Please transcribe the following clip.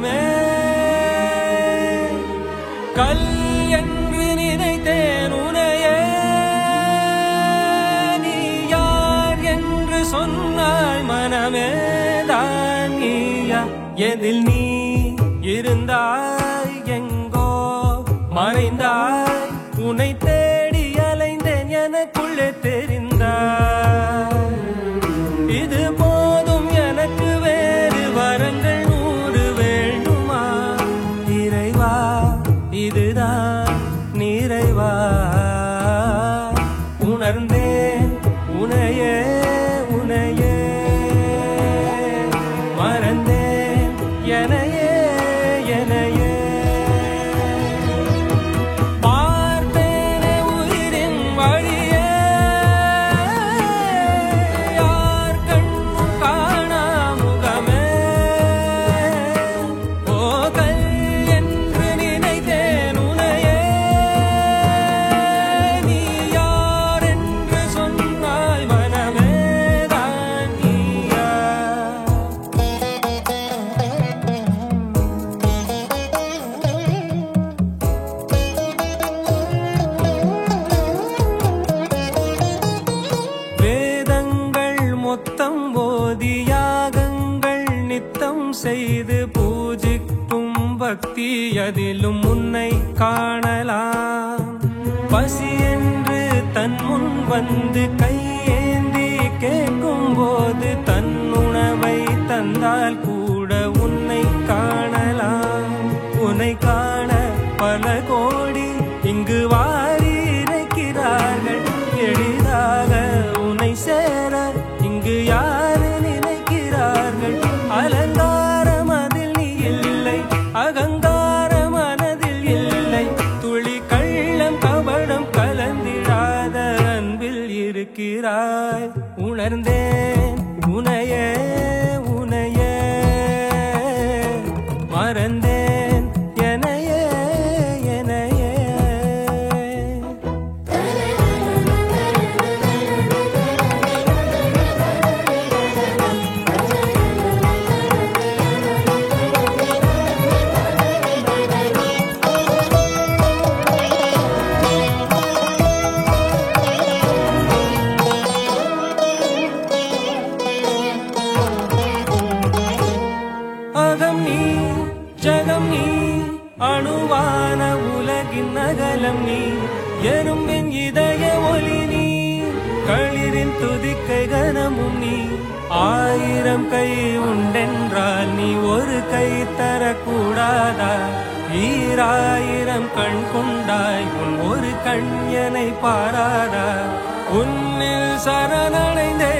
மனமே கல் என்று நினைத்தேன் உனையே நீ யார் என்று சொன்னாய் மனமே தான் நீயா எதில் நீ இருந்தாய் எங்கோ மறைந்தாய் உன்னை தேடி அலைந்தேன் எனக்குள்ளே தெரிந்தாய் இது போதும் எனக்கு வேறு வரங்கள் 100 வேண்டுமா இறைவா இதுதான் நிறைவா உணர்ந்தேன் உனையே உனையே மறந்தேன் எனையே எனையே பார்த்தேனே உயிரின் வழியே யார் கண்ணும் காணா முகமே போகல் என்று நினைத்தேன் உனையே நீ யார் என்று சொன்னாய் மனமே தான் நீயா வேதங்கள் மொத்தம் ஓதி யாகங்கள் நித்தம் செய்து பூஜிக்கும் பக்தி அதிலும் உன்னை காணலாம் பசி என்று தன் முன் வந்து கையேந்தி கேட்கும் போது தன் உணவை தந்தால் கூட உன்னை காணலாம் உன்னை காண பல கோடி இங்கு வாரி இறைக்கிறார்கள் எளிதாக உன்னை சேர இங்கு யாரு நினைக்கிறார்கள் அலங்காரம் அதில் நீ இல்லை அகங்கார மனதில் இல்லை துளி கள்ளம் கபடம் கலந்திடாத அன்பில் இருக்கிறாய் உணர்ந்தேன் உனையே உனையே மறந்தேன் எனையே எனையே அகம் நீ ஜகம் நீ அணுவான உலகின் அகலம் நீ எறும்பின் இதய ஒளி நீ களிரின் துதிக்கை கனமும் நீ 1000 கை உண்டென்றால் நீ ஒரு கை தரக்கூடாதா 1000 கண் கொண்டாய் உன் ஒரு கண் என்னை பாராதா உன்னில் சரணடைந்தே